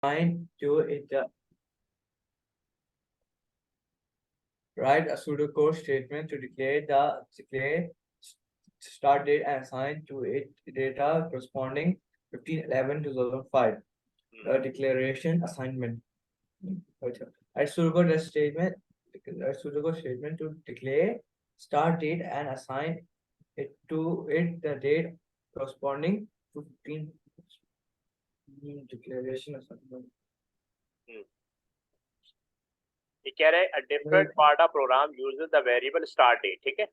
assign to it write a pseudocode statement to declare start date and assign to it data corresponding 15/11/2005. A declaration assignment. A pseudocode statement to declare start date and assign it to it the date corresponding to 15 declaration assignment. ये कह रहे हैं different part of program uses the variable start date, ठीक है।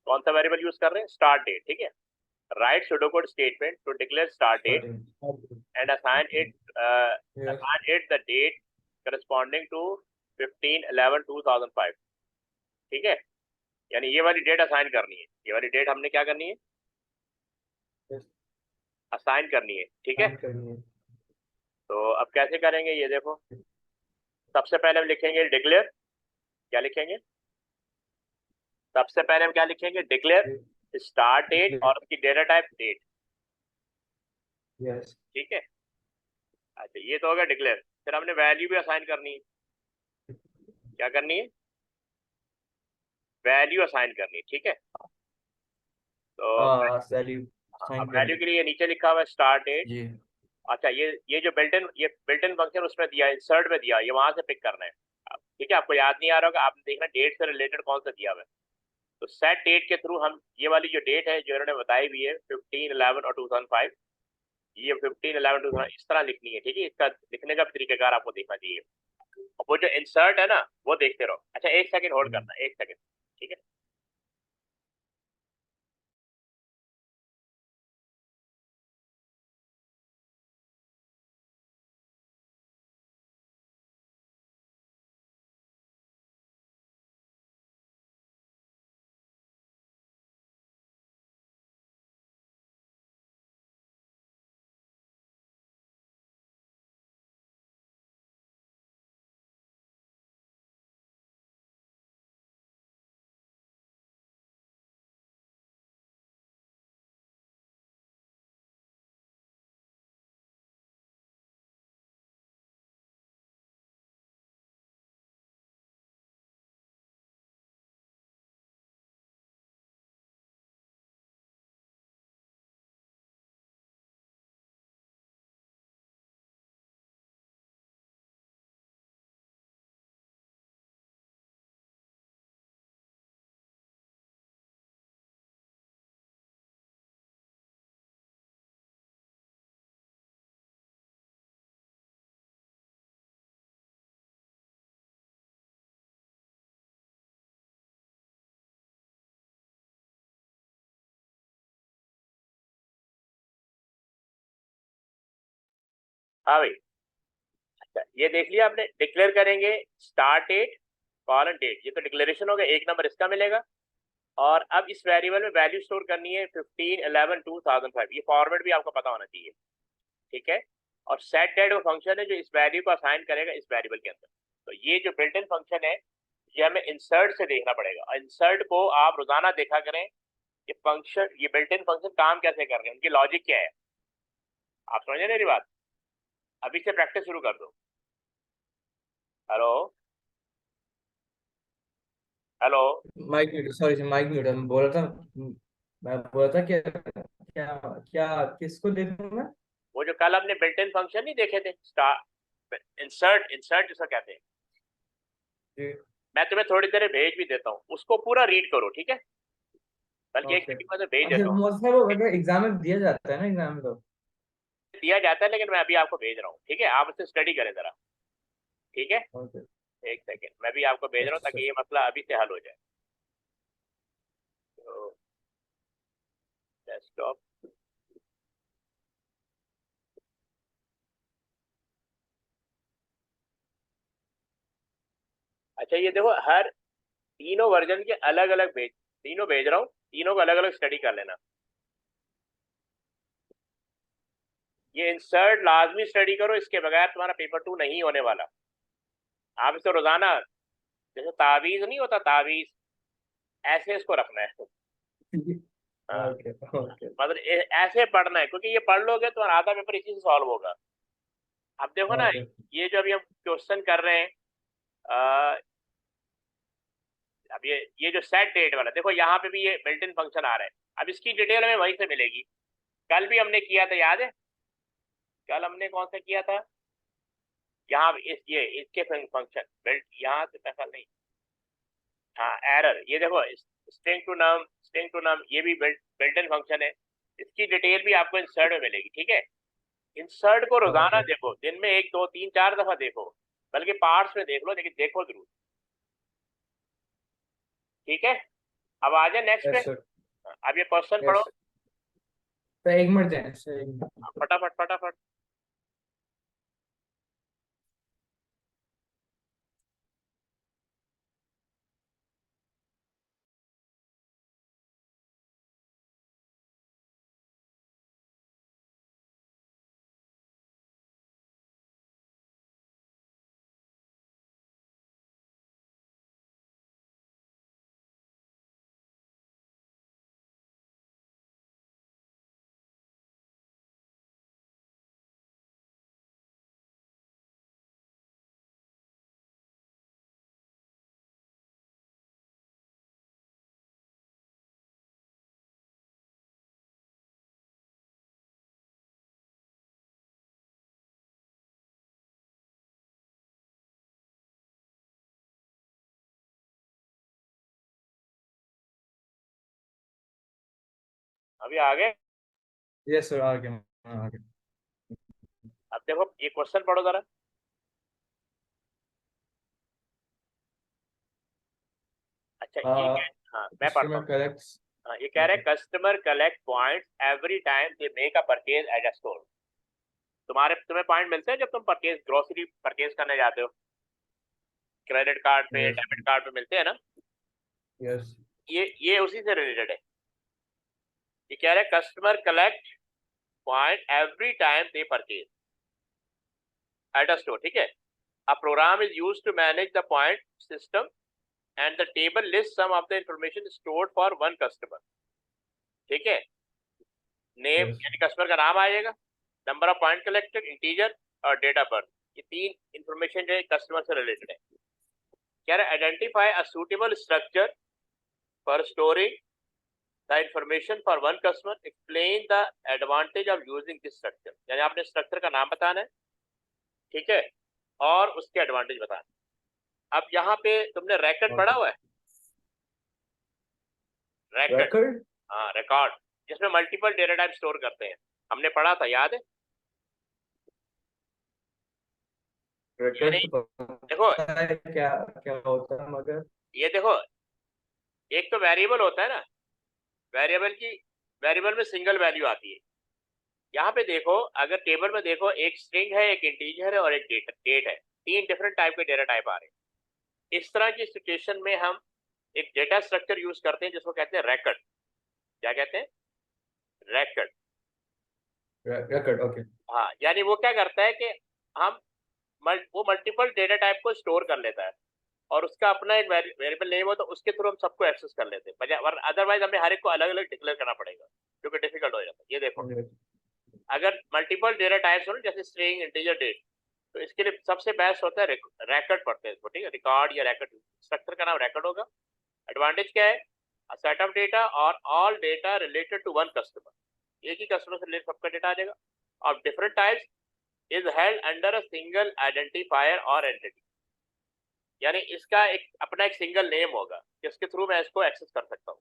कौन सा variable use कर रहे हैं? स्टार्ट डेट, ठीक है। Right pseudocode statement to declare start date and assign it the date corresponding to 15/11/2005, ठीक है। यानी ये वाली डेट असाइन करनी है, ये वाली डेट हमने क्या करनी है? असाइन करनी है, ठीक है। तो अब कैसे करेंगे ये देखो। सबसे पहले हम लिखेंगे डिक्लेयर। क्या लिखेंगे? सबसे पहले हम क्या लिखेंगे? डिक्लेयर स्टार्ट डेट और उसकी डेटा टाइप डेट, ठीक है। अच्छा, ये तो हो गया डिक्लेयर। फिर हमने वैल्यू भी असाइन करनी है। क्या करनी है? वैल्यू असाइन करनी है, ठीक है। तो वैल्यू के लिए नीचे लिखा हुआ है स्टार्ट डेट। अच्छा, ये जो बिल्ट इन फंक्शन उसमें दिया, इंसर्ट में दिया, ये वहां से पिक करना है, ठीक है। आपको याद नहीं आ रहा होगा, आपने देखना डेट से रिलेटेड कौन सा दिया हुआ है। तो सेट डेट के थ्रू हम ये वाली जो डेट है जो इन्होंने बताई हुई है 15/11 और 2005, ये 15/11/2005 इस तरह लिखनी है, ठीक है। इसका लिखने का भी तरीकाकार आपको देखना चाहिए। और वो जो इंसर्ट है ना, वो देखते रहो। अच्छा, एक सेकंड होल्ड करना, एक सेकंड, ठीक है। हाँ भाई, अच्छा ये देख लिया आपने। डिक्लेयर करेंगे स्टार्ट डेट कॉलन डेट, ये तो डिक्लेरेशन हो गया, 1 नंबर इसका मिलेगा। और अब इस वेरिएबल में वैल्यू स्टोर करनी है 15/11/2005। ये फॉर्मेट भी आपको पता होना चाहिए, ठीक है। और सेट डेट वो फंक्शन है जो इस वैल्यू को असाइन करेगा इस वेरिएबल के अंदर। तो ये जो बिल्ट इन फंक्शन है ये हमें इंसर्ट से देखना पड़ेगा। और इंसर्ट को आप रोजाना देखा करें, ये फंक्शन, ये बिल्ट इन फंक्शन काम कैसे कर रहे हैं, उनकी लॉजिक क्या है। आप समझे मेरी बात? अभी से प्रैक्टिस शुरू कर दो। Hello hello. Mic mute, sorry mic mute. मैं बोल रहा था क्या क्या क्या किसको देखूं मैं? वो जो कल हमने बिल्ट इन फंक्शन नहीं देखे थे, इंसर्ट इंसर्ट जिसको कहते हैं, मैं तुम्हें थोड़ी देर भेज भी देता हूँ, उसको पूरा रीड करो, ठीक है। बल्कि एक सेकंड में तो भेज देता हूँ। अच्छा, वो एग्जाम में दिया जाता है ना, एग्जाम में तो दिया जाता है, लेकिन मैं अभी आपको भेज रहा हूँ, ठीक है। आप उससे स्टडी करें जरा, ठीक है। एक सेकंड, मैं भी आपको भेज रहा हूँ ताकि ये मसला अभी से हल हो जाए। तो डेस्कटॉप, अच्छा ये देखो, हर तीनों वर्जन के अलग अलग तीनों भेज रहा हूँ, तीनों को अलग अलग स्टडी कर लेना। ये इंसर्ट लाजमी स्टडी करो, इसके बगैर तुम्हारा पेपर 2 नहीं होने वाला। आप इसे रोजाना, जैसे तावीज नहीं होता, तावीज ऐसे इसको रखना है। हाँ, मतलब ऐसे पढ़ना है, क्योंकि ये पढ़ लोगे तो आधा पेपर इसी से सॉल्व होगा। देखो ना, Okay. ये जो अभी हम क्वेश्चन कर रहे हैं, अब ये जो सेट डेट वाला, देखो यहाँ पे भी ये बिल्ट इन फंक्शन आ रहा है। अब इसकी डिटेल हमें वहीं से मिलेगी। कल भी हमने किया था, याद है? कल हमने कौन सा किया था? यहाँ इसके फंक्शन बिल्ट, यहाँ से दखल नहीं। हाँ, एरर, ये देखो, स्ट्रिंग टू नम, ये भी बिल्ट इन फंक्शन है। इसकी डिटेल भी आपको इंसर्ट में मिलेगी, ठीक है? इंसर्ट को रोजाना Okay. देखो, दिन में 1 2 3 4 दफा देखो, बल्कि पार्ट्स में देख लो, लेकिन देखो जरूर, ठीक है? अब आ जाए नेक्स्ट पे। Yes, sir. अब ये क्वेश्चन Yes, पढ़ो, sir. तो 1 मिनट दें sir, 1 मिनट. फटाफट फटाफट। अभी आ गए। Yes, sir. आ गया. अब देखो ये क्वेश्चन पढ़ो जरा। अच्छा, ये Uh, क्या? हाँ, मैं पढ़ता customer हूँ। collects. हाँ, ये कह रहा है Okay. Customer collect points every time they make a purchase at a store. तुम्हें पॉइंट मिलते हैं जब तुम ग्रोसरी परचेज करने जाते हो, क्रेडिट कार्ड पे, Yes. डेबिट कार्ड पे मिलते हैं ना? Yes. ये उसी से रिलेटेड है। ये कह रहा है customer collect point every time they purchase at a store, ठीक है? A program is used to manage the point system and the table list some of the information stored for one customer, ठीक है? Name Yes. यानी customer का नाम आएगा, number of point collected, integer और date of birth. ये 3 information जो customer से रिलेटेड है। कह रहा है identify a suitable structure for storing the information for one customer, explain the advantage of using this structure. यानी आपने स्ट्रक्चर का नाम बताना है, ठीक है, और उसके एडवांटेज बताना। अब यहाँ पे तुमने रैकेट पढ़ा Okay. हुआ है? Racket, Record. हाँ, रिकॉर्ड, जिसमें मल्टीपल डेटा टाइप स्टोर करते हैं, हमने पढ़ा था, याद है? यानी Record तो देखो, पता है क्या क्या होता है मगर. ये देखो, एक तो वेरिएबल होता है ना, वेरिएबल में सिंगल वैल्यू आती है। यहाँ पे देखो, अगर टेबल में देखो, एक स्ट्रिंग है, एक इंटीजर है और एक डेट है। 3 डिफरेंट टाइप के डेटा टाइप आ रहे हैं। इस तरह की सिचुएशन में हम एक डेटा स्ट्रक्चर यूज करते हैं जिसको कहते हैं रैकेट। क्या कहते हैं? रैकेट। Record. Okay. हाँ, यानी वो क्या करता है कि हम वो मल्टीपल डेटा टाइप को स्टोर कर लेता है और उसका अपना एक वेरिएबल नेम हो, तो उसके थ्रू हम सबको एक्सेस कर लेते हैं, और अदरवाइज हमें हर एक को अलग अलग डिक्लेयर करना पड़ेगा, क्योंकि डिफिकल्ट हो जाता है। ये देखो, Yes. अगर मल्टीपल डेटा टाइप्स हो ना, जैसे स्ट्रिंग, इंटीजर, डेट, तो इसके लिए सबसे बेस्ट होता है रैकेट पढ़ते हैं इसको, ठीक है? रिकॉर्ड या रैकेट, स्ट्रक्चर का नाम रैकेट होगा। एडवांटेज क्या है? अ सेट ऑफ डेटा और all data related to one customer. एक ही कस्टमर से रिलेटेड सबका डेटा आ जाएगा। और different types is held under a single identifier और एंटिटी। यानी इसका एक अपना एक सिंगल नेम होगा जिसके थ्रू मैं इसको एक्सेस कर सकता हूँ,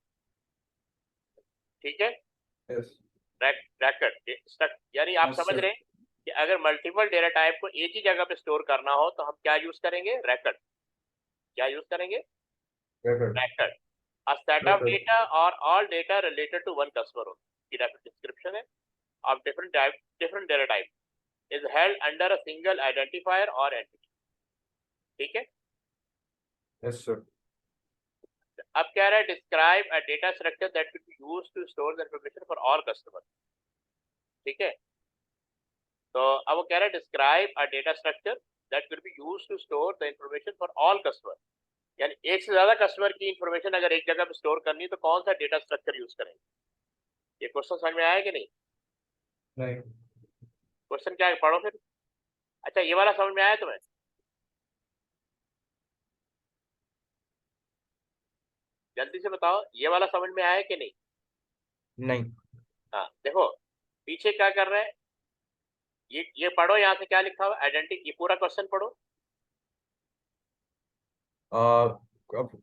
ठीक है? Yes. रैकेट, यानी आप Yes, समझ sir. रहे हैं कि अगर मल्टीपल डेटा टाइप को एक ही जगह पे स्टोर करना हो तो हम क्या यूज करेंगे? रैकेट। क्या यूज करेंगे? Record. Record. A set of Record. Data और all data related to one customer की रैकेट डिस्क्रिप्शन है of different data type is held under a single identifier और एंटिटी, ठीक है? Yes, sir. अब कह रहा है describe a data structure that can be used to store the information for all customer, ठीक है? तो अब वो कह रहा है describe a data structure that will be used to store the information for all customer. यानी एक से ज्यादा कस्टमर की इंफॉर्मेशन अगर एक जगह पे स्टोर करनी है तो कौन सा डेटा स्ट्रक्चर यूज करेंगे? ये क्वेश्चन समझ में आया कि नहीं? नहीं. क्वेश्चन क्या है, पढ़ो फिर। अच्छा ये वाला समझ में आया तुम्हें? जल्दी से बताओ, ये वाला समझ में आया कि नहीं? नहीं। हाँ देखो पीछे क्या कर रहे हैं, ये पढ़ो यहाँ से क्या लिखा हुआ आइडेंटिटी, ये पूरा क्वेश्चन पढ़ो। A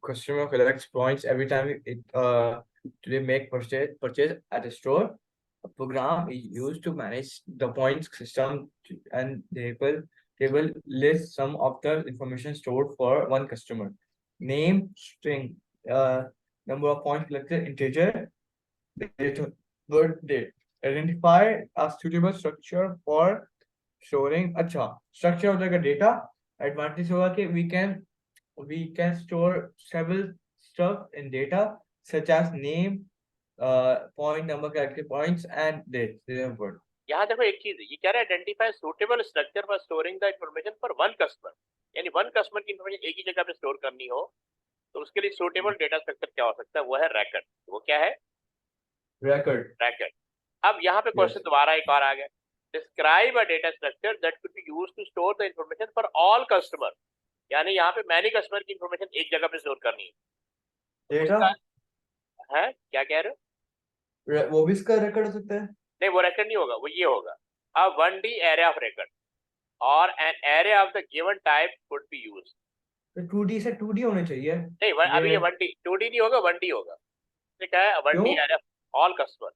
customer collects points every time they make purchase at a store. A program is used to manage the points system and table lists some of the information stored for one customer. Name, string, number of points collected, integer, date, birth date. Identify a suitable structure for storing. अच्छा, structure हो जाएगा data. Advantage होगा कि we can store several stuff in data such as name, point number, character points, and date. Remember. यहाँ देखो एक चीज ये कह रहा है identify suitable structure for storing the information for one customer, यानी वन कस्टमर की इंफॉर्मेशन एक ही जगह पे स्टोर करनी हो तो उसके लिए सूटेबल डेटा स्ट्रक्चर क्या हो सकता है, वो है रैकेट। वो क्या है? Record. रैकेट। अब यहाँ पे क्वेश्चन Yes. दोबारा एक और आ गया, describe a data structure that could be used to store the information for all customer, यानी यहाँ पे मैनी कस्टमर की इंफॉर्मेशन एक जगह पे स्टोर करनी है। Data. उसका है क्या कह रहे हो? वो भी इसका record हो सकता है. नहीं वो record नहीं होगा, वो ये होगा a 1D array of record or an array of the given type could be used। तो 2D से 2D होने चाहिए. नहीं अभी ये 1D 2D नहीं होगा 1D होगा। तो क्या है 1D array of all customer,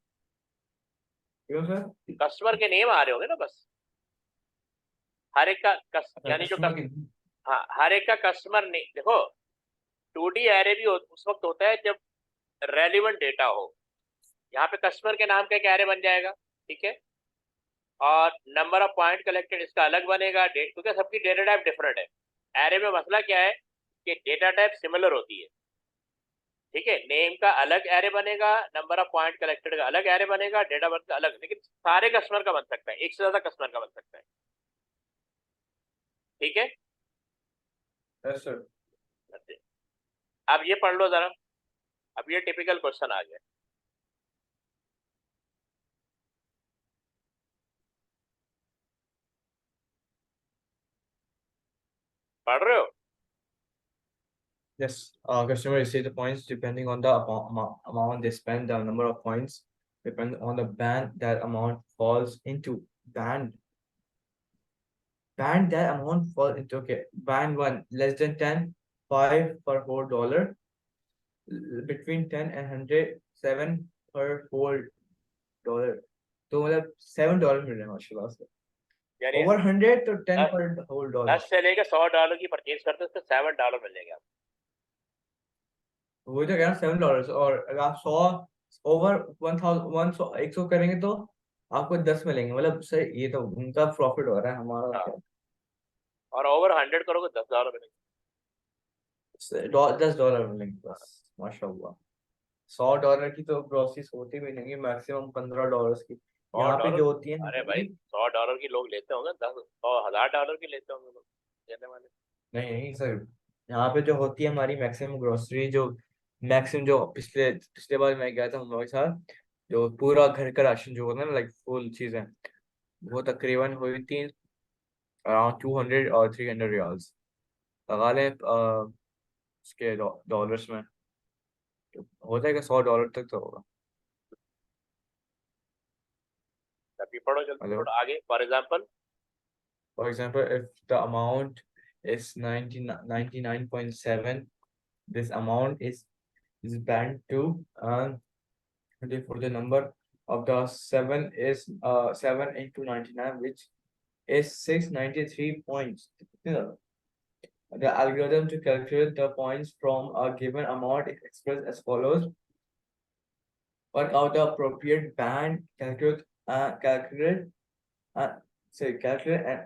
क्यों सर? कस्टमर के नेम आ रहे होंगे ना बस, हर एक का यानी जो हाँ हर एक का कस्टमर ने देखो 2D एरे भी उस वक्त होता है जब रेलिवेंट डेटा हो, यहाँ पे कस्टमर के नाम का एक एरे बन जाएगा, ठीक है, और नंबर ऑफ पॉइंट कलेक्टेड इसका अलग बनेगा, डेट, क्योंकि सबकी डेटा टाइप डिफरेंट है। एरे में मसला क्या है कि डेटा टाइप सिमिलर होती है, ठीक है, नेम का अलग एरे बनेगा, नंबर ऑफ पॉइंट कलेक्टेड का अलग एरे बनेगा, डेटा बर्थ का अलग, लेकिन सारे कस्टमर का बन सकता है, एक से ज्यादा कस्टमर का बन सकता है, ठीक है। Yes, sir. अब ये पढ़ लो जरा, अब ये टिपिकल क्वेश्चन आ गया। पढ़ रहे हो? Yes, customer receive the points depending on the amount they spend. The number of points depend on the band that amount falls into. Band that amount falls into. Okay, band 1 less than 10, 5 per whole dollar. Between 10 and 100, 7 per whole dollar. तो मतलब $7 मिल रहे हैं माशाल्लाह से. यानी Over 100 तो 10 per whole dollar. 10 से लेकर $100 की परचेज करते हो तो $7 मिलेगा। वो तो कह रहा $7, और अगर आप 100 ओवर 100 करेंगे तो आपको 10 मिलेंगे. मतलब सर ये तो उनका प्रॉफिट हो रहा है, हमारा हाँ। क्या. और ओवर 100 करोगे $10 मिलेंगे, $10 मिलेंगे बस माशाल्लाह. $100 की तो ग्रोसरीज होती भी नहीं, मैक्सिमम $15 की. यहाँ पे $100। जो होती है अरे भाई $100 की लोग लेते होंगे, 10 और $1000 की लेते होंगे लोग लेने वाले। नहीं नहीं सर, यहाँ पे जो होती है हमारी मैक्सिमम ग्रोसरी, जो मैक्सिमम जो पिछले पिछले बार मैं गया था हम लोगों के साथ, जो पूरा घर का राशन जो होता है ना, लाइक फुल चीजें, वो तकरीबन हुई थी अराउंड 200 और 300 रियाल्स. लगा लें उसके डॉलर्स में तो हो जाएगा $100 तक तो होगा. अभी पढ़ो जल्दी, हेलो. थोड़ा आगे। For example For example, if the amount is 99.7, this amount is band 2, and therefore the number of the 7 is 7 into 99, which is 693 points. The algorithm to calculate the points from a given amount is expressed as follows. Work out the appropriate band, calculate and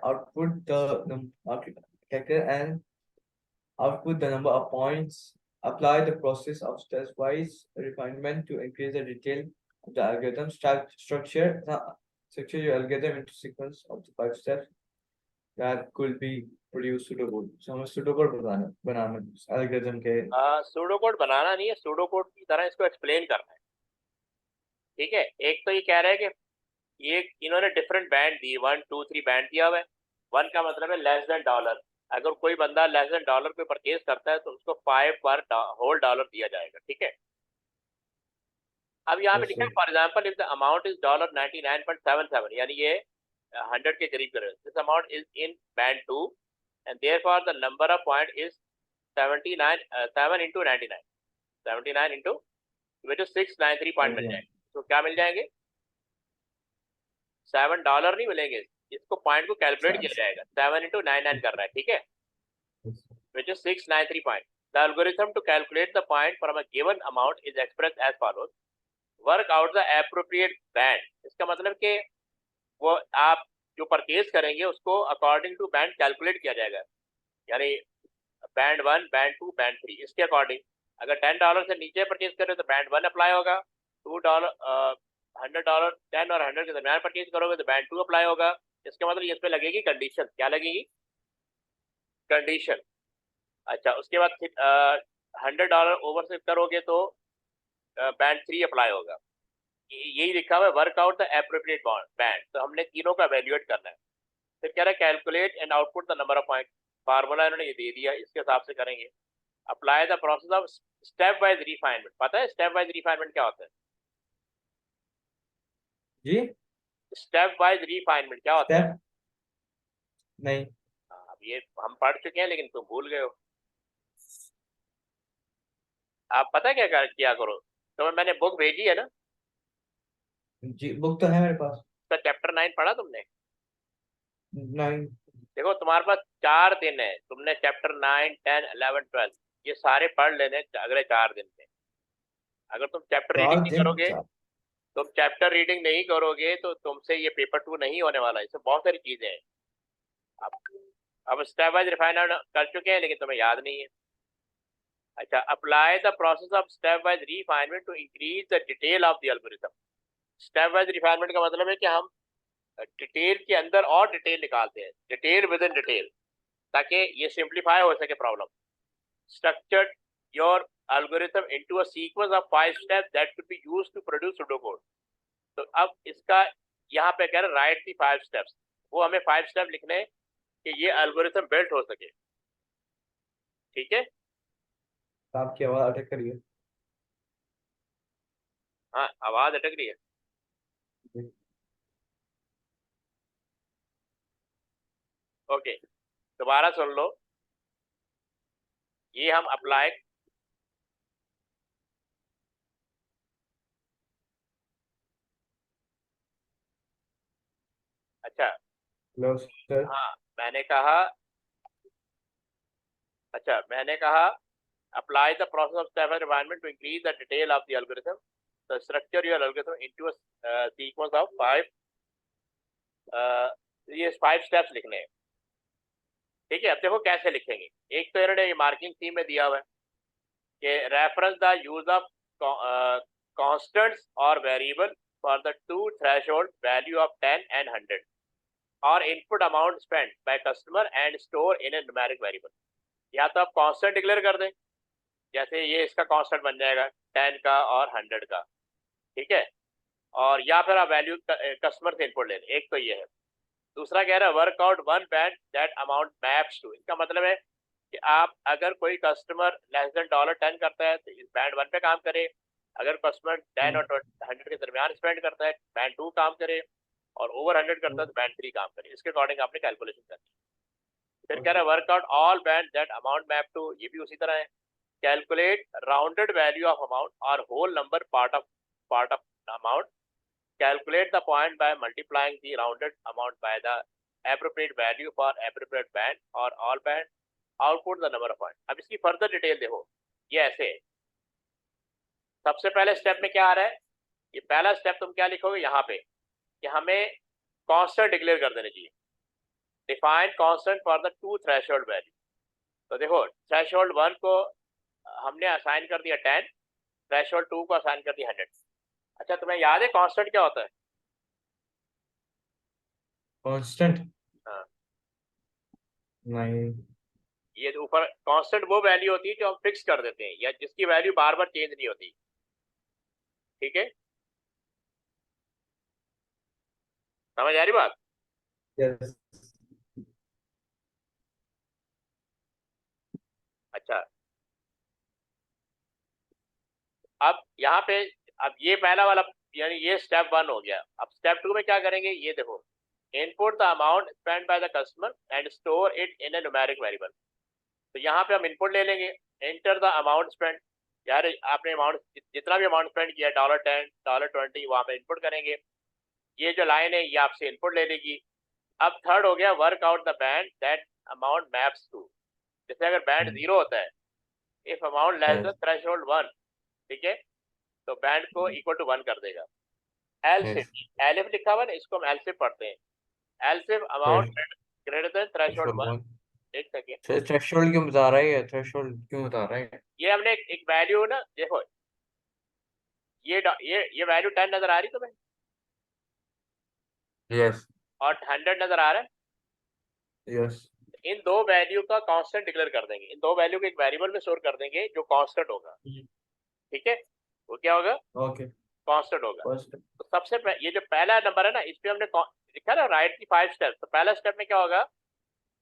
output calculate and output the number of points. Apply the process of stepwise refinement to increase the detail of the algorithm. Structure your algorithm into sequence of the 5 steps that could be produced pseudocode. So हमें pseudocode बनाना algorithm के. Pseudo code बनाना नहीं है, pseudo code की तरह इसको explain करना है, ठीक है। एक तो ये कह रहा है कि ये इन्होंने डिफरेंट बैंड दिए, 1 2 3 बैंड दिया हुआ है, 1 का मतलब है लेस देन डॉलर। अगर कोई बंदा लेस देन डॉलर कोई परचेज करता है तो उसको 5 पर होल डॉलर दिया जाएगा, ठीक है। अब यहाँ पे Yes, लिखा sir. है for example if the amount is $99.77, यानी ये 100 के करीब करीब, this amount is in band 2 and therefore the number of point is 79 7 into 99, 79 into which is 693 point mill Okay. जाएंगे। तो क्या मिल जाएंगे? $7 नहीं मिलेंगे, इसको पॉइंट को कैलकुलेट किया Sir. जाएगा। 7 into 99 कर रहा है, ठीक है, Yes, sir. which is 693 point. The algorithm to calculate the point from a given amount is expressed as follows. Work out the appropriate band. इसका मतलब कि वो आप जो परचेज करेंगे उसको अकॉर्डिंग टू बैंड कैलकुलेट किया जाएगा, यानी बैंड 1, बैंड 2, बैंड 3, इसके अकॉर्डिंग। अगर $10 से नीचे परचेज कर रहे हो तो बैंड 1 अप्लाई होगा। $2 $100 10 और 100 के दरमियान परचेज करोगे तो बैंड 2 अप्लाई होगा। इसका मतलब इस पे लगेगी कंडीशन। क्या लगेगी? कंडीशन। अच्छा, उसके बाद $100 ओवर से करोगे तो बैंड 3 अप्लाई होगा। यही लिखा हुआ है वर्कआउट द एप्रोप्रिएट बैंड। तो हमने तीनों का वैल्यूएट करना है। फिर कह रहा है calculate and output the number of point. Formula इन्होंने ये दे दिया, इसके हिसाब से करेंगे। Apply the process of stepwise refinement. पता है स्टेप वाइज रिफाइनमेंट क्या होता है? जी स्टेप वाइज रिफाइनमेंट क्या होता है? स्टेप नहीं। अब ये हम पढ़ चुके हैं लेकिन तुम भूल गए हो। आप पता क्या किया करो, तो मैंने बुक भेजी है ना, जी बुक तो है मेरे पास। उसका चैप्टर 9 पढ़ा तुमने? नहीं। देखो तुम्हारे पास 4 दिन है, तुमने चैप्टर 9, 10, 11, 12 ये सारे पढ़ लेने अगले 4 दिन में। अगर तुम चैप्टर रीडिंग चार नहीं दिन करोगे, चार। तुम चैप्टर रीडिंग नहीं करोगे तो तुमसे ये पेपर 2 नहीं होने वाला। इसमें बहुत सारी चीजें हैं। अब अब स्टेप वाइज रिफाइनमेंट कर चुके हैं लेकिन तुम्हें याद नहीं है। अच्छा, apply the process of stepwise refinement to increase the detail of the algorithm. Stepwise refinement का मतलब है कि हम डिटेल के अंदर और डिटेल निकालते हैं, डिटेल विद इन डिटेल, ताकि ये सिंप्लीफाई हो सके problem. Structured your algorithm into a sequence of 5 steps that could be used to produce pseudocode. तो अब इसका यहाँ पे कह रहे राइट दी 5 स्टेप्स, वो हमें 5 स्टेप लिखने हैं कि ये एल्गोरिथम बिल्ट हो सके, ठीक है। आपकी आवाज अटक रही है। हाँ, आवाज अटक रही है। जी। ओके, दोबारा सुन लो। ये हम अप्लाई, अच्छा, हेलो सर। हाँ मैंने कहा, अच्छा मैंने कहा apply the process of step environment to increase the detail of the algorithm. So structure your algorithm into a sequence of 5, ये 5 steps लिखने हैं, ठीक है। अब देखो कैसे लिखेंगे। एक तो इन्होंने ये मार्किंग थीम में दिया हुआ है कि reference the use of constants और variable for the two threshold value of 10 and 100 और input amount spend by customer and store in a numeric variable. या तो आप कांस्टेंट डिक्लेयर कर दें, जैसे ये इसका कांस्टेंट बन जाएगा 10 का और 100 का, ठीक है। और या फिर आप वैल्यू कस्टमर से इनपुट ले लें। एक तो ये है। दूसरा कह रहा है work out one band that amount maps to. इसका मतलब है कि आप अगर कोई कस्टमर लेस देन $10 करता है तो इस बैंड 1 पे काम करे। अगर कस्टमर 10 और 100 के दरमियान स्पेंड करता है बैंड 2 काम करे, और ओवर 100 करता है तो बैंड 3 काम करे। इसके अकॉर्डिंग आपने कैलकुलेशन करनी है। फिर कह रहा है work out all band that amount map to, ये भी उसी तरह है। Calculate rounded value of amount और whole number part of amount. Calculate the point by multiplying the rounded amount by the appropriate value for appropriate band or all band. Output the number of point. अब इसकी further detail देखो, ये ऐसे है। सबसे पहले step में क्या आ रहा है, ये पहला स्टेप तुम क्या लिखोगे यहाँ पे कि हमें कांस्टेंट डिक्लेयर कर देने चाहिए। Define constant for the two threshold value. तो देखो थ्रेशोल्ड 1 को हमने असाइन कर दिया 10, थ्रेशोल्ड 2 को असाइन कर दिया 100। अच्छा, तुम्हें याद है कांस्टेंट क्या होता है? कांस्टेंट हाँ, नहीं। ये ऊपर कांस्टेंट वो वैल्यू होती है जो हम फिक्स कर देते हैं या जिसकी वैल्यू बार बार चेंज नहीं होती, ठीक है। समझ आ रही बात? यस। अच्छा, अब यहाँ पे, अब ये पहला वाला यानी ये स्टेप 1 हो गया। अब स्टेप 2 में क्या करेंगे, ये देखो, input the amount spend by the customer and store it in a numeric variable. तो यहाँ पे हम इनपुट ले लेंगे, एंटर द अमाउंट स्पेंड, यार आपने अमाउंट जितना भी अमाउंट स्पेंड किया $10, $20 वहाँ पे इनपुट करेंगे। ये जो लाइन है ये आपसे इनपुट ले लेगी। अब थर्ड हो गया, work out the band that amount maps to. जैसे अगर बैंड 0 होता है, if amount less than threshold 1, ठीक है, तो बैंड को इक्वल टू 1 कर देगा। एलसिफ, एलिफ लिखा हुआ है ना, इसको हम एलसिफ पढ़ते हैं। Elsif amount greater than threshold 1। एक सेकेंड, थ्रेशोल्ड क्यों बता रहा है, थ्रेशोल्ड क्यों बता रहा है? ये हमने एक वैल्यू ना, देखो ये वैल्यू 10 नजर आ रही तुम्हें, यस और 100 नजर आ रहा है। यस इन दो वैल्यू का कांस्टेंट डिक्लेयर कर देंगे, इन दो वैल्यू को एक वेरिएबल में स्टोर कर देंगे जो कांस्टेंट होगा, ठीक है। वो क्या होगा, ओके कांस्टेंट होगा। फर्स्ट तो ये जो पहला नंबर है ना, इस पे हमने लिखा ना राइट की 5 स्टेप। तो पहला स्टेप में क्या होगा,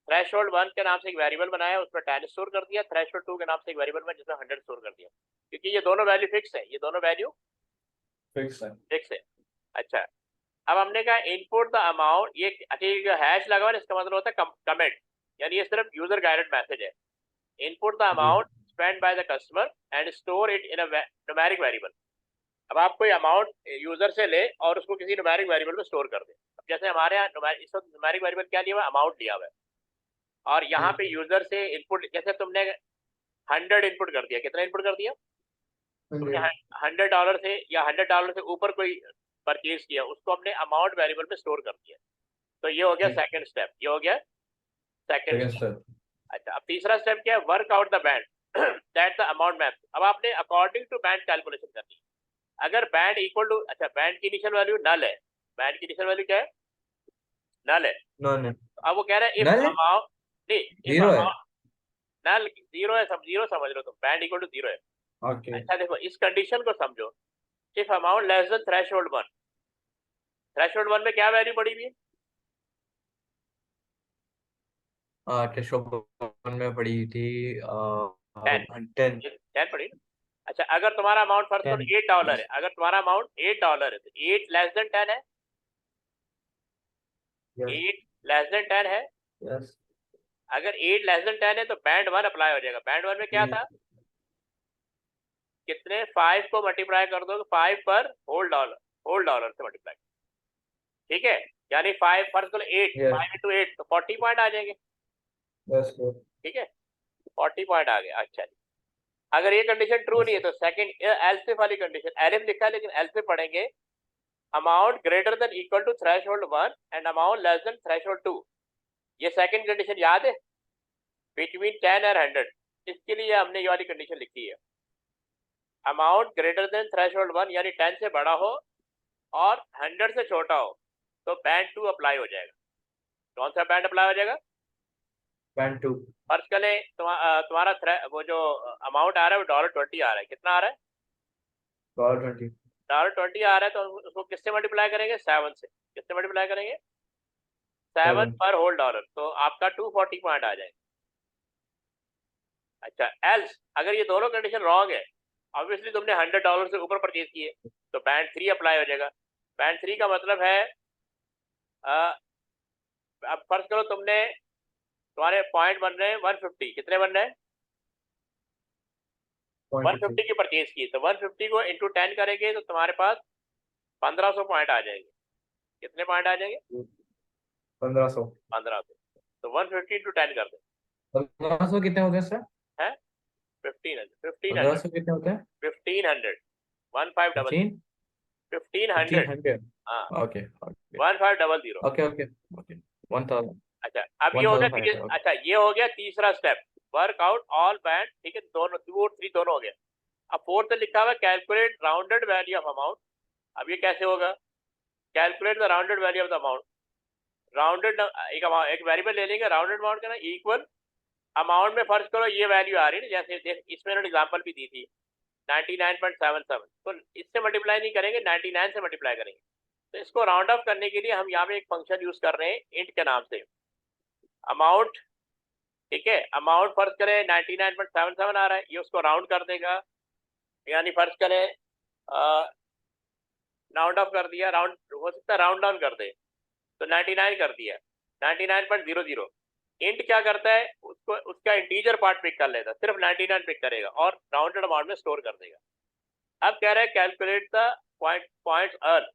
थ्रेशोल्ड 1 के नाम से एक वेरिएबल बनाया, उसमें 10 स्टोर कर दिया। थ्रेशोल्ड 2 के नाम से एक वेरिएबल में जिसमें 100 स्टोर कर दिया, क्योंकि ये दोनों वैल्यू फिक्स है, ये दोनों वैल्यू फिक्स है। अच्छा, अब हमने कहा इनपुट द अमाउंट, ये अच्छा हैश लगा हुआ है, इसका मतलब होता है कमेंट, यानी ये सिर्फ यूजर गाइडेड मैसेज है। Input the amount spend by the customer and store it in a numeric variable. अब आप कोई अमाउंट यूजर से ले और उसको किसी न्यूमेरिक वेरिएबल में स्टोर कर दे। अब जैसे हमारे यहाँ इस वक्त न्यूमेरिक वेरिएबल क्या लिया हुआ है, अमाउंट लिया हुआ है, और यहाँ पे यूजर से इनपुट, जैसे तुमने 100 इनपुट कर दिया, कितना इनपुट कर दिया तुमने, $100 से या $100 से ऊपर कोई परचेज किया, उसको हमने अमाउंट वेरिएबल में स्टोर कर दिया। तो ये हो गया सेकंड स्टेप, ये हो गया सेकंड स्टेप। अच्छा, अब तीसरा स्टेप क्या है, work out the band that the amount map. अब आपने अकॉर्डिंग टू बैंड कैलकुलेशन करनी है। अगर बैंड इक्वल टू, अच्छा बैंड की इनिशियल वैल्यू नल है, बैंड की इनिशियल वैल्यू क्या है, नल है। नन अब वो कह रहा है इफ नल अमाउंट, नहीं इफ जीरो है अमाउंट, नल जीरो है, सब जीरो समझ लो तुम, बैंड इक्वल टू 0 है। ओके अच्छा देखो इस कंडीशन को समझो, if amount less than threshold 1, threshold 1 में क्या वैल्यू पड़ी हुई है, थ्रेशोल्ड में पड़ी थी 10, 10 10 पड़ी ना। अच्छा, अगर तुम्हारा अमाउंट फर्स्ट करो $8 है, अगर तुम्हारा अमाउंट $8 है, तो 8 लेस देन 10 है, 8 लेस देन 10 है। यस अगर 8 लेस देन 10 है तो बैंड 1 अप्लाई हो जाएगा। बैंड 1 में क्या था, कितने, 5 को मल्टीप्लाई कर दो, 5 पर होल डॉलर से मल्टीप्लाई, ठीक है, यानी 5 फर्स्ट करो 8, 5 into 8 तो 40 पॉइंट आ जाएंगे, यस ठीक है, 40 पॉइंट आ गया। अच्छा, अगर ये कंडीशन ट्रू नहीं है तो सेकंड एल्सिफ वाली कंडीशन, एलिफ लिखा है लेकिन एल्सिफ पढ़ेंगे, amount greater than equal to threshold 1 and amount less than threshold 2। ये सेकंड कंडीशन याद है, बिटवीन 10 और 100, इसके लिए हमने ये वाली कंडीशन लिखी है, अमाउंट ग्रेटर देन थ्रेशोल्ड 1 यानी 10 से बड़ा हो और 100 से छोटा हो तो बैंड 2 अप्लाई हो जाएगा। कौन सा बैंड अप्लाई हो जाएगा, बैंड 2 फर्ज करें तुम्हारा वो जो अमाउंट आ रहा है वो $20 आ रहा है, कितना आ रहा है, $20 $20 आ रहा है, तो उसको किससे मल्टीप्लाई करेंगे, 7 से, किससे मल्टीप्लाई करेंगे, 7 पर होल डॉलर, तो आपका 240 पॉइंट आ जाएगा। अच्छा, एल्स अगर ये दोनों कंडीशन रॉन्ग है, ऑब्वियसली तुमने $100 से ऊपर परचेज किए, तो बैंड 3 अप्लाई हो जाएगा। बैंड 3 का मतलब है अब फर्ज करो तुम्हारे पॉइंट बन रहे हैं 150, कितने बन रहे हैं, 150 की परचेज की, तो 150 को इंटू 10 करेंगे तो तुम्हारे पास 1500 पॉइंट आ जाएंगे। कितने पॉइंट आ जाएंगे, 1500 तो 150 इंटू 10 कर दो, 1500 कितने होते हैं सर? है 1500, 1500 कितने होते हैं? 1500, 1500, 1500, 1500 हाँ, ओके 1500, ओके ओके ओके 1000 अच्छा अब ये हो गया, ठीक है। 1500 अच्छा, ये हो गया तीसरा step, work out all band, ठीक है, दोनों 2 और 3 दोनों हो गया। अब फोर्थ लिखा हुआ calculate rounded value of amount. अब ये कैसे होगा, calculate the rounded value of the amount, rounded एक वेरिएबल ले लेंगे, राउंडेड अमाउंट का ना इक्वल अमाउंट में फर्ज करो ये वैल्यू आ रही है ना, जैसे इसमें उन्होंने एग्जांपल भी दी थी 99.77, तो इससे मल्टीप्लाई नहीं करेंगे, 99 से मल्टीप्लाई करेंगे। तो इसको राउंड ऑफ करने के लिए हम यहाँ पे एक फंक्शन यूज कर रहे हैं इंट के नाम से, अमाउंट ठीक है, अमाउंट फर्ज करें 99.77 आ रहा है, ये उसको राउंड कर देगा, यानी फर्ज करें राउंड ऑफ कर दिया, राउंड हो सकता है राउंड डाउन कर दे, तो 99 कर दिया, 99.00। इंट क्या करता है, उसको उसका इंटीजर पार्ट पिक कर लेता, सिर्फ 99 पिक करेगा और राउंडेड अमाउंट में स्टोर कर देगा। अब कह रहा है calculate the points earn,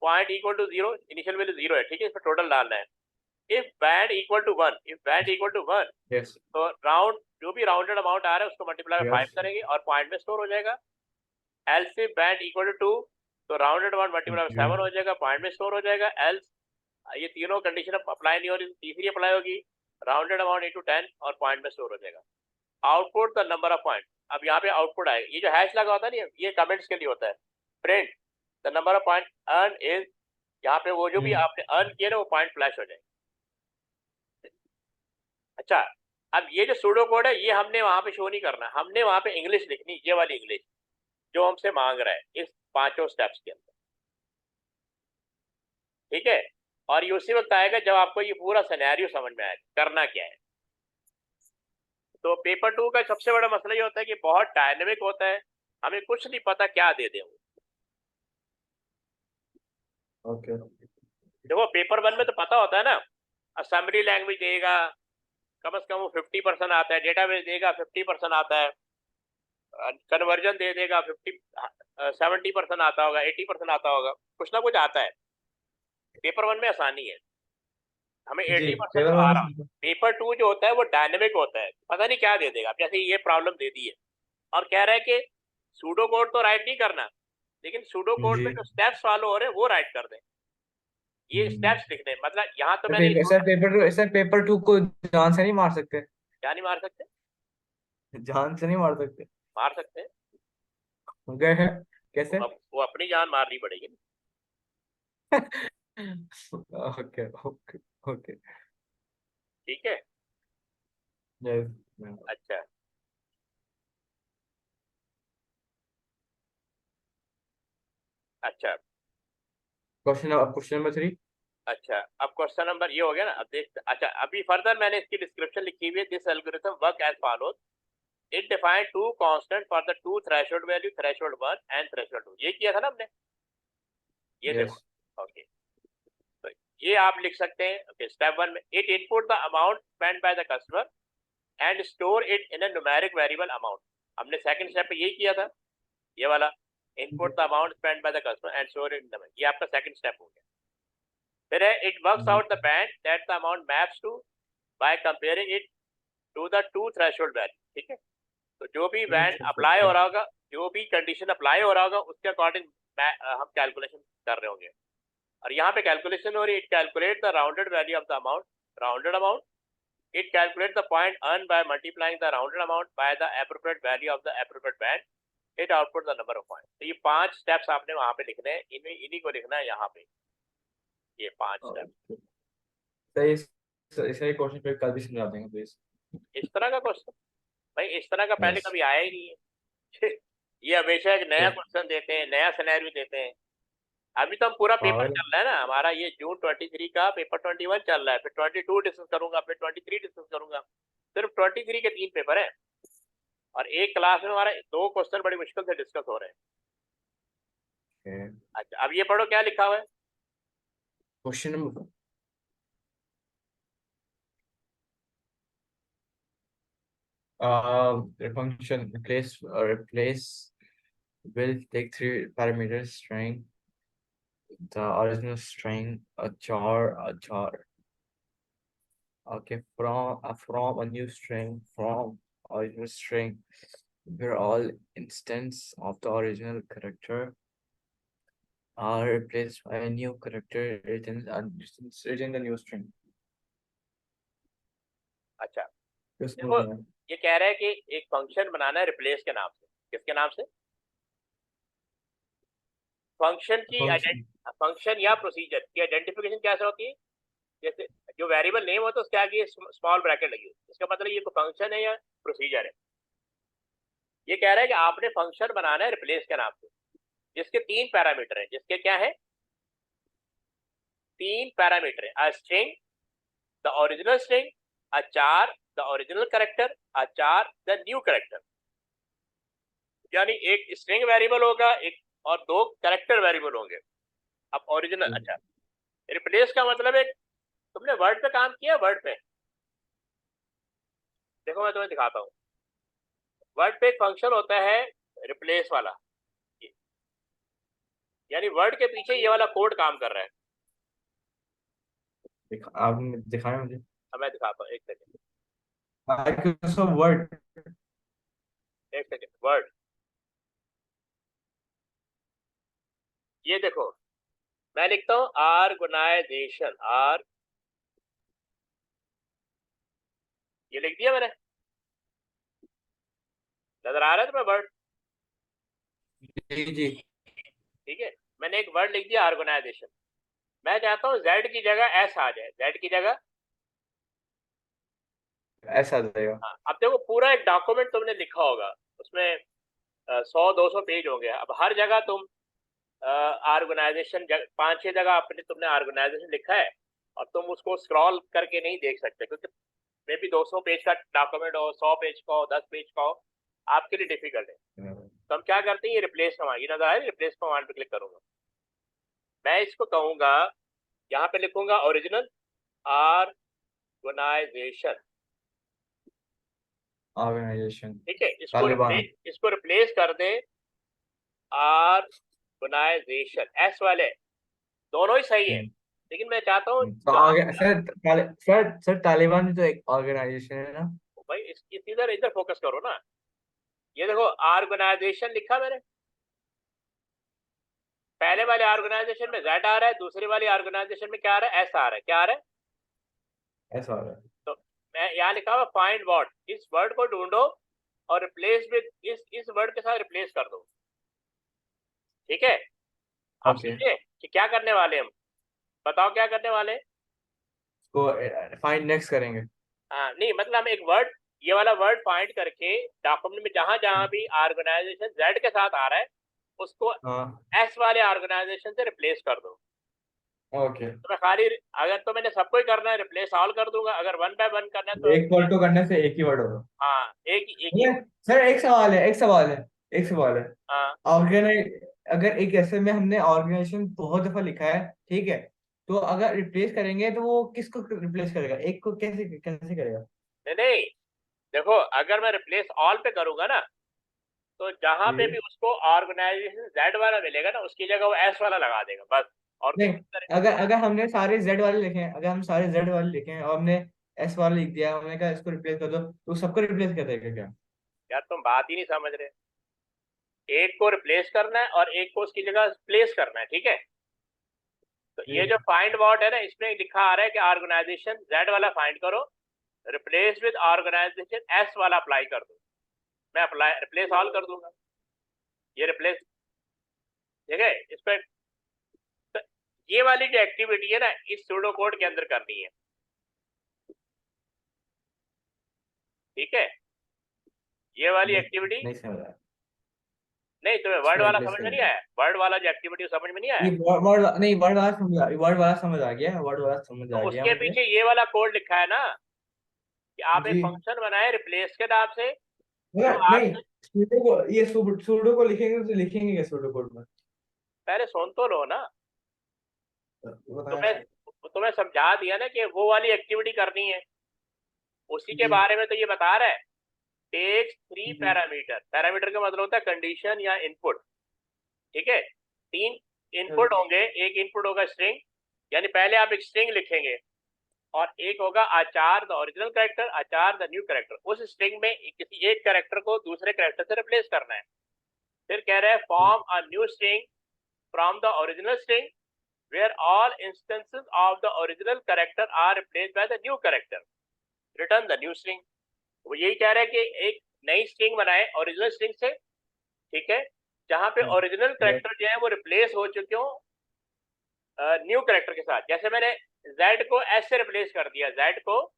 point equal to 0, initial value 0 है, ठीक है, इसमें टोटल डालना है। If band equal to 1, if band equal to 1, Yes. तो राउंड जो भी राउंडेड अमाउंट आ रहा है उसको मल्टीप्लाई बाय 5 Yes. करेंगे और पॉइंट में स्टोर हो जाएगा। Else if band equal to 2, तो राउंडेड अमाउंट मल्टीप्लाई बाय 7 हो जाएगा, पॉइंट में स्टोर हो जाएगा। एल्स, ये तीनों कंडीशन अप्लाई नहीं हो रही, तीसरी अप्लाई होगी, राउंडेड अमाउंट इनटू 10 और पॉइंट में स्टोर हो जाएगा। Output the number of point, अब यहाँ पे आउटपुट आएगा, ये जो हैश लगा होता है ना, ये कमेंट्स के लिए होता है। Print the number of point earn is, यहाँ पे वो जो भी आपने अर्न किया ना वो पॉइंट फ्लैश हो जाएगा। अच्छा, अब ये जो सूडो कोड है ये हमने वहां पे शो नहीं करना, हमने वहां पे इंग्लिश लिखनी, ये वाली इंग्लिश जो हमसे मांग रहा है इस पांचों स्टेप्स के अंदर, ठीक है। और ये उसी वक्त आएगा जब आपको ये पूरा सिनेरियो समझ में आएगा करना क्या है। तो पेपर 2 का सबसे बड़ा मसला ये होता है कि बहुत डायनेमिक होता है, हमें कुछ नहीं पता क्या दे दे। Okay. देखो पेपर 1 में तो पता होता है ना, असेंबली लैंग्वेज देगा, कम से कम वो 50% आता है, डेटाबेस देगा 50% आता है, कन्वर्जन दे देगा 70% आता होगा, 80% आता होगा, कुछ ना कुछ आता है। पेपर 1 में आसानी है, हमें जी 80% पेपर तो आ वन रहा। पेपर 2 जो होता है वो डायनेमिक होता है, पता नहीं क्या दे देगा। जैसे ये प्रॉब्लम दे दी है और कह रहा है कि सूडो कोड तो राइट नहीं करना, लेकिन सूडो कोड जी में जो स्टेप्स फॉलो हो रहे हैं वो राइट कर दें, ये स्टेप्स लिखने हैं। मतलब यहाँ तो मैंने सर पेपर 2 को जान से नहीं मार सकते? क्या नहीं मार सकते, जान से नहीं मार सकते? मार सकते हैं, गए हैं कैसे? वो अपनी जान मारनी पड़ेगी। Okay okay okay. ठीक है, यस। अच्छा अच्छा क्वेश्चन नंबर 3। अच्छा। अब क्वेश्चन नंबर ये हो गया ना, अब देखते। अच्छा, अभी फर्दर मैंने इसकी डिस्क्रिप्शन लिखी हुई है। This algorithm work as follows, it define two constant for the two threshold value, threshold 1 and threshold 2। ये किया था ना हमने, ये यस। देखो। ओके, तो ये आप लिख सकते हैं। ओके, स्टेप 1 में it input the amount spend by the customer and store it in a numeric variable amount. हमने सेकंड स्टेप पे यही किया था, ये वाला, input the amount spend by the customer and store it in, ये आपका सेकंड स्टेप हो गया। फिर है it works out the band that the amount maps to by comparing it to the two threshold value. ठीक है, तो जो भी बैंड अप्लाई हो रहा होगा, जो भी कंडीशन अप्लाई हो रहा होगा उसके अकॉर्डिंग हम कैलकुलेशन कर रहे होंगे। और यहाँ पे कैलकुलेशन हो रही है, it calculate the rounded value of the amount, rounded amount. It calculate the point earn by multiplying the rounded amount by the appropriate value of the appropriate band. It output the number of point. तो ये 5 steps आपने वहां पे लिखने हैं, इन्हीं को लिखना है यहाँ पे, ये 5 स्टेप। सही सही क्वेश्चन पे कल भी समझा देंगे प्लीज। इस तरह का क्वेश्चन भाई, इस तरह का पहले यस। कभी आया ही नहीं है। ये हमेशा एक नया क्वेश्चन देते हैं, नया सिनेरियो देते हैं। अभी तो हम पूरा पेपर पागल। चल रहा है ना हमारा, ये जून 23 का पेपर 21 चल रहा है, फिर 22 डिस्कस करूंगा, फिर 23 डिस्कस करूंगा। सिर्फ 23 के 3 पेपर है और एक क्लास में हमारा 2 क्वेश्चन बड़ी मुश्किल से डिस्कस हो रहे हैं। अच्छा, अब ये पढ़ो क्या लिखा हुआ है। Question number the function replace will take 3 parameters: string, the original string, a char. Okay, from a new string, from original string, where all instance of the original character are replaced by a new character written the new string. अच्छा, किसको देखो होता है? ये कह रहा है कि एक फंक्शन बनाना है रिप्लेस के नाम से। किसके नाम से? फंक्शन की Function. फंक्शन या प्रोसीजर की आइडेंटिफिकेशन कैसे होती है? जैसे जो वेरिएबल नेम होता है उसके आगे स्मॉल ब्रैकेट लगी होती है, इसका मतलब ये कोई फंक्शन है या प्रोसीजर है। ये कह रहा है कि आपने फंक्शन बनाना है रिप्लेस के नाम से, जिसके 3 पैरामीटर है। जिसके क्या है? 3 पैरामीटर है, a string, the original string, a char, the original character, HR the new character. यानी एक स्ट्रिंग वेरिएबल होगा, एक और दो कैरेक्टर वेरिएबल होंगे। अब ओरिजिनल, अच्छा रिप्लेस का मतलब है, तुमने वर्ड पे काम किया, वर्ड पे देखो मैं तुम्हें दिखाता हूँ। वर्ड पे एक फंक्शन होता है रिप्लेस वाला, यानी वर्ड के पीछे ये वाला कोड काम कर रहा है। आपने दिखाया मुझे अब मैं दिखाता हूँ, एक सेकेंड, माइक्रोसॉफ्ट वर्ड। एक सेकेंड। वर्ड, ये देखो मैं लिखता हूँ ऑर्गेनाइजेशन, आर, ये लिख दिया मैंने, नजर आ रहा है तुम्हें वर्ड? जी जी, ठीक है, मैंने एक वर्ड लिख दिया ऑर्गेनाइजेशन। मैं चाहता हूँ जेड की जगह एस आ जाए, जेड की जगह। ऐसा आ जाएगा। हाँ, अब देखो पूरा एक डॉक्यूमेंट तुमने लिखा होगा, उसमें 100-200 पेज होंगे। अब हर जगह तुम ऑर्गेनाइजेशन, 5-6 जगह अपने तुमने ऑर्गेनाइजेशन लिखा है, और तुम उसको स्क्रॉल करके नहीं देख सकते, क्योंकि मे भी 200 पेज का डॉक्यूमेंट हो, 100 पेज का हो, 10 पेज का हो, आपके लिए डिफिकल्ट है। तो हम क्या करते हैं, ये रिप्लेस कमांड, ये नजर आया, रिप्लेस कमांड पे क्लिक करूंगा। मैं इसको कहूंगा, यहाँ पे लिखूंगा ओरिजिनल ऑर्गेनाइजेशन। ऑर्गेनाइजेशन, ठीक है, तालिबान। इसको रिप्लेस कर दे ऑर्गेनाइजेशन, एस वाले दोनों ही सही है, लेकिन मैं चाहता हूँ तो जहां, आगे सर तालिबान भी तो एक ऑर्गेनाइजेशन है ना। भाई इधर इधर फोकस करो ना। ये देखो ऑर्गेनाइजेशन लिखा मैंने, पहले वाले ऑर्गेनाइजेशन में जेड आ रहा है, दूसरे वाले ऑर्गेनाइजेशन में क्या आ रहा है, एस आ रहा है, क्या आ रहा है? ऐसा हो रहा है। तो मैं यहाँ लिखा हुआ फाइंड वर्ड, इस वर्ड को ढूंढो और रिप्लेस विद इस वर्ड के साथ रिप्लेस कर दो। ठीक है, आप ओके, समझे कि क्या करने वाले हम? बताओ क्या करने वाले हैं? इसको फाइंड नेक्स्ट करेंगे। हाँ नहीं, मतलब हम एक वर्ड, ये वाला वर्ड फाइंड करके डॉक्यूमेंट में जहां जहां भी ऑर्गेनाइजेशन जेड के साथ आ रहा है, उसको हाँ, एस वाले ऑर्गेनाइजेशन से रिप्लेस कर दो। ओके। तो मैं खाली, अगर तो मैंने सबको ही करना है, रिप्लेस ऑल कर दूंगा, अगर वन बाय वन करना है तो एक वर्ड को करने से एक ही वर्ड होगा। हाँ, एक ही। अरे, सर एक सवाल है। हाँ ऑर्गेनाइज अगर एक ऐसे में हमने ऑर्गेनाइजेशन बहुत दफा लिखा है, ठीक है, तो अगर रिप्लेस करेंगे तो वो किसको रिप्लेस करेगा, एक को कैसे कैसे करेगा। नहीं नहीं, देखो अगर मैं रिप्लेस ऑल पे करूंगा ना, तो जहां पे जी, भी उसको ऑर्गेनाइजेशन जेड वाला मिलेगा ना, उसकी जगह वो एस वाला लगा देगा बस, और कुछ नहीं, नहीं करेगा। अगर अगर हमने सारे जेड वाले लिखे हैं, अगर हम सारे जेड वाले लिखे हैं और हमने एस वाला लिख दिया, हमने कहा इसको रिप्लेस कर दो, तो सबको रिप्लेस कर देगा क्या। यार तुम बात ही नहीं समझ रहे, एक को रिप्लेस करना है और एक को उसकी जगह प्लेस करना है, ठीक है? तो ये जो जी, फाइंड वर्ड है ना, इसमें लिखा आ रहा है कि ऑर्गेनाइजेशन जेड वाला फाइंड करो, रिप्लेस विद ऑर्गेनाइजेशन एस वाला अप्लाई कर दो। मैं अप्लाई रिप्लेस ऑल कर दूंगा, ये रिप्लेस, ठीक है इस पर। तो ये वाली जो एक्टिविटी है ना, इस सूडो कोड के अंदर करनी है, ठीक है? ये वाली नहीं एक्टिविटी, नहीं समझ आया। नहीं तुम्हें वर्ड इसको वाला रिप्लेस समझ में कर नहीं दिया। आया? वर्ड वाला जो एक्टिविटी समझ में नहीं आया? ये वर्ड नहीं, वर्ड वाला समझ तो आ गया उसके मुझे। पीछे ये वाला कोड लिखा है ना, कि आप एक जी, फंक्शन बनाए रिप्लेस के नाम से, जो नहीं, आपसे, सूडो को लिखेंगे तो लिखेंगे क्या सूडो कोड में। पहले सुन तो लो ना। बताया तुम्हें सर। तुम्हें समझा दिया ना कि वो वाली एक्टिविटी करनी है, उसी के जी बारे में तो ये बता रहा है। टेक्स 3 जी, पैरामीटर, पैरामीटर का मतलब होता है कंडीशन या इनपुट, ठीक है? 3 इनपुट होंगे, एक इनपुट होगा स्ट्रिंग, यानी पहले आप एक स्ट्रिंग लिखेंगे, और एक होगा आचार द ओरिजिनल कैरेक्टर, आचार द न्यू कैरेक्टर। उस स्ट्रिंग में किसी एक कैरेक्टर को दूसरे कैरेक्टर से रिप्लेस करना है। फिर कह रहे हैं form a new string from the original string where all instances of the original character are replaced by the new character, return the new string। वो यही कह रहा है कि एक नई स्ट्रिंग बनाए ओरिजिनल स्ट्रिंग से, ठीक है, जहां पे ओरिजिनल कैरेक्टर जो है वो रिप्लेस हो चुके हो न्यू कैरेक्टर के साथ। जैसे मैंने जेड को एस से रिप्लेस कर दिया, जेड को,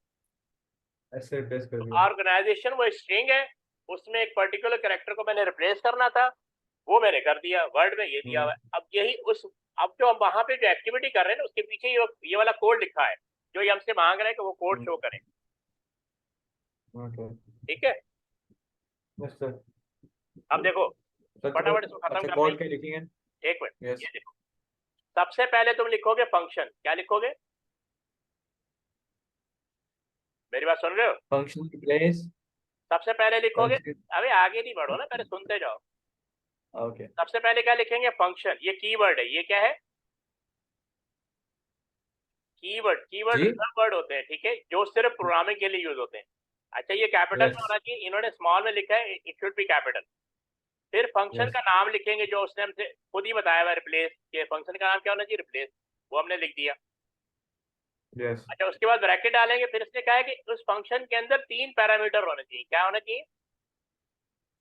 ऐसे रिप्लेस कर दिया। ऑर्गेनाइजेशन वो स्ट्रिंग है, उसमें एक पर्टिकुलर कैरेक्टर को मैंने रिप्लेस करना था, वो मैंने कर दिया, वर्ड में ये दिया हुआ है। अब यही उस, अब जो हम वहां पे जो एक्टिविटी कर रहे हैं ना, उसके पीछे ये वाला कोड लिखा है, जो ये हमसे मांग रहे हैं कि वो कोड शो करें। ओके। ठीक है, यस सर। अब देखो सर तो फटाफट इसको खत्म अच्छा करते कोड हैं। के लिखेंगे। एक मिनट, यस। ये देखो, सबसे पहले तुम लिखोगे फंक्शन। क्या लिखोगे, मेरी बात सुन रहे हो? Function replace. सबसे पहले लिखोगे, फंक्शन। अबे आगे नहीं बढ़ो ना, पहले सुनते जाओ। ओके। सबसे पहले क्या लिखेंगे, फंक्शन। ये कीवर्ड है, ये क्या है, कीवर्ड। कीवर्ड जी। रिजर्व वर्ड होते हैं, ठीक है, जो सिर्फ प्रोग्रामिंग के लिए यूज होते हैं। अच्छा, ये कैपिटल में यस। होना चाहिए, इन्होंने स्मॉल में लिखा है, इट शुड बी कैपिटल। फिर फंक्शन यस। का नाम लिखेंगे, जो उसने हमसे खुद ही बताया हुआ, रिप्लेस के फंक्शन का नाम क्या होना चाहिए, रिप्लेस, वो हमने लिख दिया। यस। अच्छा, उसके बाद ब्रैकेट डालेंगे। फिर इसने कहा है कि उस फंक्शन के अंदर 3 पैरामीटर होने चाहिए। क्या होना चाहिए,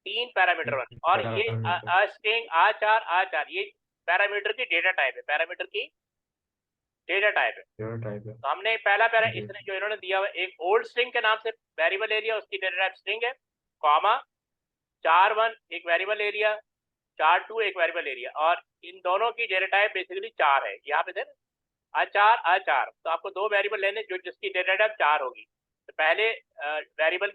3 पैरामीटर होने, और ये पैरामीटर। स्ट्रिंग आ4 आ4, ये पैरामीटर की डेटा टाइप है, पैरामीटर की डेटा टाइप है। योर टाइप है। तो हमने पहला पैरा, जी। इसने जो इन्होंने दिया हुआ एक ओल्ड स्ट्रिंग के नाम से वेरिएबल एरिया, उसकी डेटा टाइप स्ट्रिंग है, कॉमा 4 1 एक वेरिएबल एरिया, 4 2 एक वेरिएबल एरिया, और इन दोनों की डेटा टाइप बेसिकली 4 है। यहाँ पे देख, आ4 तो आपको 2 वेरिएबल लेने जो जिसकी डेटा टाइप 4 होगी। तो पहले वेरिएबल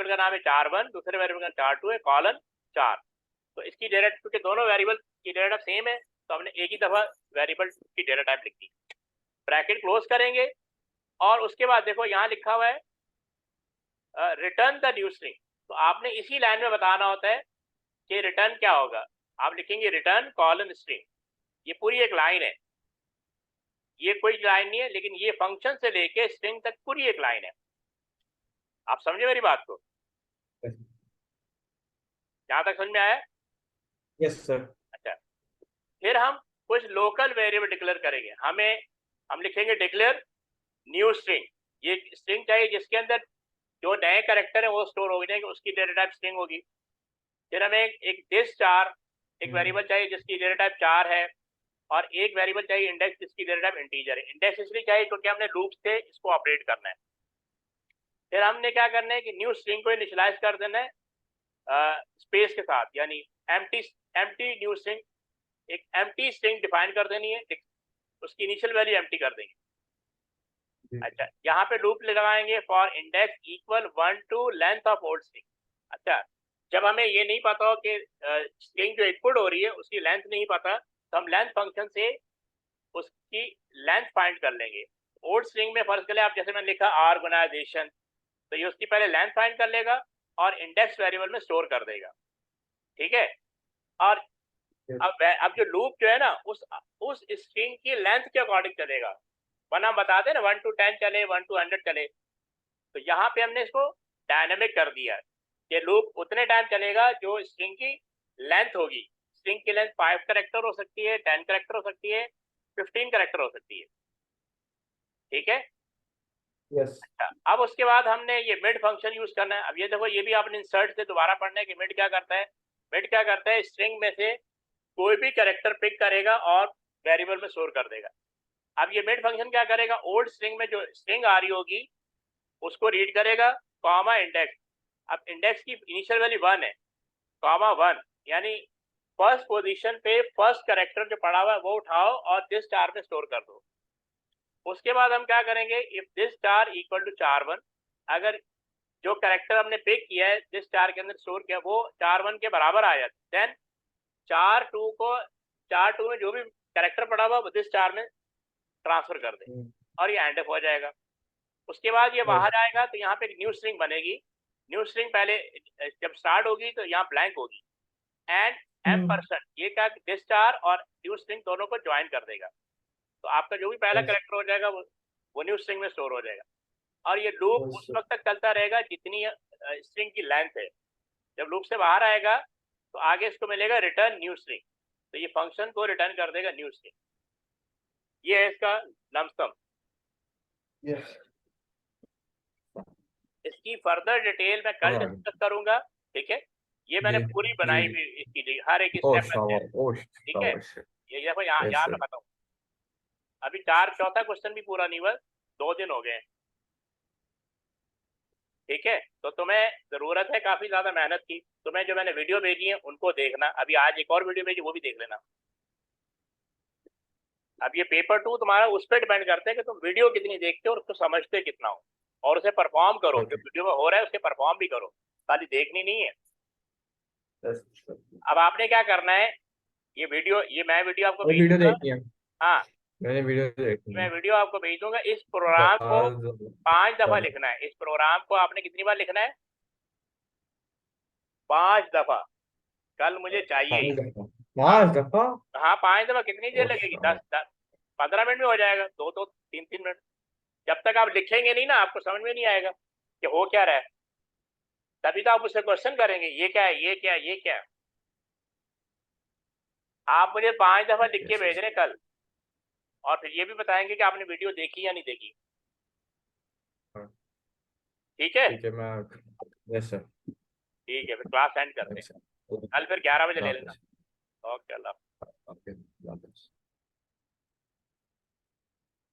का नाम है 4 1, दूसरे वेरिएबल का 4 2 है, कॉलन 4। तो इसकी डेटा, क्योंकि दोनों वेरिएबल की डेटा टाइप सेम है, तो हमने एक ही दफा वेरिएबल की डेटा टाइप लिख दी। ब्रैकेट क्लोज करेंगे, और उसके बाद देखो यहाँ लिखा हुआ है रिटर्न द न्यू स्ट्रिंग। तो आपने इसी लाइन में बताना होता है कि रिटर्न क्या होगा। आप लिखेंगे रिटर्न कॉलन स्ट्रिंग। ये पूरी एक लाइन है, ये कोई लाइन नहीं है, लेकिन ये फंक्शन से लेके स्ट्रिंग तक पूरी एक लाइन है। आप समझे मेरी बात को, जहां तक समझ में आया? Yes sir. अच्छा, फिर हम कुछ लोकल वेरिएबल डिक्लेयर करेंगे। हम लिखेंगे डिक्लेयर न्यू स्ट्रिंग। ये स्ट्रिंग चाहिए जिसके अंदर जो नए कैरेक्टर है वो स्टोर हो जाएंगे, उसकी डेटा टाइप स्ट्रिंग होगी। फिर हमें एक दिस 4 एक वेरिएबल चाहिए जिसकी डेटा टाइप 4 है, और एक वेरिएबल चाहिए इंडेक्स जिसकी डेटा टाइप इंटीजर है। इंडेक्स इसलिए चाहिए क्योंकि हमने लूप से इसको ऑपरेट करना है। फिर हमने क्या करना है कि न्यू स्ट्रिंग को इनिशियलाइज कर देना है स्पेस के साथ, यानी एम्प्टी एम्प्टी न्यू स्ट्रिंग, एक एम्प्टी स्ट्रिंग डिफाइन कर देनी है, उसकी इनिशियल वैल्यू एम्प्टी कर देंगे। अच्छा, यहाँ पे लूप लगाएंगे for index equal 1 to length of old string. अच्छा, जब हमें ये नहीं पता हो कि स्ट्रिंग जो इनपुट हो रही है उसकी लेंथ नहीं पता, तो हम लेंथ फंक्शन से उसकी लेंथ फाइंड कर लेंगे। ओल्ड स्ट्रिंग में फर्ज करें आप, जैसे मैंने लिखा ऑर्गेनाइजेशन, तो ये उसकी पहले लेंथ फाइंड कर लेगा और इंडेक्स वेरिएबल में स्टोर कर देगा, ठीक है। और अब जो लूप जो है ना, उस स्ट्रिंग की लेंथ के अकॉर्डिंग चलेगा, वरना हम बताते हैं ना 1 to 10 चले, 1 to 100 चले। तो यहाँ पे हमने इसको डायनेमिक कर दिया है, ये लूप उतने टाइम चलेगा जो स्ट्रिंग की लेंथ होगी। स्ट्रिंग की लेंथ 5 कैरेक्टर हो सकती है, 10 कैरेक्टर हो सकती है, 15 कैरेक्टर हो सकती है, ठीक है। यस। अच्छा, अब उसके बाद हमने ये मिड फंक्शन यूज करना है। अब ये देखो, ये भी आपने इंसर्ट से दोबारा पढ़ना है कि मिड क्या करता है। मिड क्या करता है, स्ट्रिंग में से कोई भी कैरेक्टर पिक करेगा और वेरिएबल में स्टोर कर देगा। अब ये मिड फंक्शन क्या करेगा, ओल्ड स्ट्रिंग में जो स्ट्रिंग आ रही होगी उसको रीड करेगा, कॉमा इंडेक्स। अब इंडेक्स की इनिशियल वैल्यू 1 है, कॉमा 1, यानी फर्स्ट पोजीशन पे फर्स्ट कैरेक्टर जो पड़ा हुआ है वो उठाओ और दिस स्टार में स्टोर कर दो। उसके बाद हम क्या करेंगे, if this star equal to 4 1, अगर जो कैरेक्टर हमने पिक किया है दिस स्टार के अंदर स्टोर किया वो 4 1 के बराबर आ जाए, देन 4 2 में जो भी कैरेक्टर पड़ा हुआ वो दिस स्टार में ट्रांसफर कर दे, और ये एंड अप हो जाएगा। उसके बाद ये बाहर आएगा तो यहाँ पे एक न्यू स्ट्रिंग बनेगी। न्यू स्ट्रिंग पहले जब स्टार्ट होगी तो यहाँ ब्लैंक होगी, एंड M%, ये क्या, दिस स्टार और न्यू स्ट्रिंग दोनों को ज्वाइन कर देगा। तो आपका जो भी पहला कैरेक्टर हो जाएगा वो न्यू स्ट्रिंग में स्टोर हो जाएगा, और ये लूप उस वक्त तक चलता रहेगा जितनी स्ट्रिंग की लेंथ है। जब लूप से बाहर आएगा तो आगे इसको मिलेगा रिटर्न न्यू स्ट्रिंग, तो ये फंक्शन को रिटर्न कर देगा न्यू स्ट्रिंग। ये है इसका लमसम। यस। इसकी फर्दर डिटेल मैं कल डिस्कस करूंगा, ठीक है। ये मैंने जी। पूरी जी। बनाई हुई इसकी हर एक ओ स्टेप में, शाबाश, ओ ठीक है। शाबाश। ये देखो यहाँ यस यहाँ पे सर। खत्म, अभी चौथा क्वेश्चन भी पूरा नहीं हुआ, 2 दिन हो गए, ठीक है। तो तुम्हें जरूरत है काफी ज्यादा मेहनत की। तुम्हें जो मैंने वीडियो भेजी है उनको देखना, अभी आज एक और वीडियो भेजी वो भी देख लेना। अब ये पेपर 2 तुम्हारा उस पर डिपेंड करता है कि तुम वीडियो कितनी देखते हो और उसको समझते कितना हो। और उसे परफॉर्म करो, जो Okay. वीडियो में हो रहा है उसे परफॉर्म भी करो, खाली देखनी नहीं है। That's- अब आपने क्या करना है, ये मैं वीडियो आपको वो वीडियो भेजूंगा। देखी है, हाँ, मैंने वीडियो देखी मैं है। वीडियो आपको भेज दूंगा। इस प्रोग्राम को 5 दफा लिखना है। इस प्रोग्राम को आपने कितनी बार लिखना है? 5 दफा। कल मुझे चाहिए ही। 5 दफा, हाँ 5 दफा। हाँ, 5 दफा। कितनी देर ओ लगेगी? शाबाश। 15 मिनट में हो जाएगा, 2-3 मिनट। जब तक आप लिखेंगे नहीं ना, आपको समझ में नहीं आएगा कि हो क्या रहा है। तभी तो आप उससे क्वेश्चन करेंगे, ये क्या है, ये क्या है, ये क्या है। आप मुझे 5 दफा लिख के Yes, भेज yes. रहे हैं कल, और फिर ये भी बताएंगे कि आपने वीडियो देखी या नहीं देखी। हाँ, ठीक है? ठीक है, मैं, यस सर, ठीक है, फिर क्लास एंड करते हैं। यस सर, कल फिर 11 बजे ले लेना। हाफिज। ओके, अल्लाह। ओके।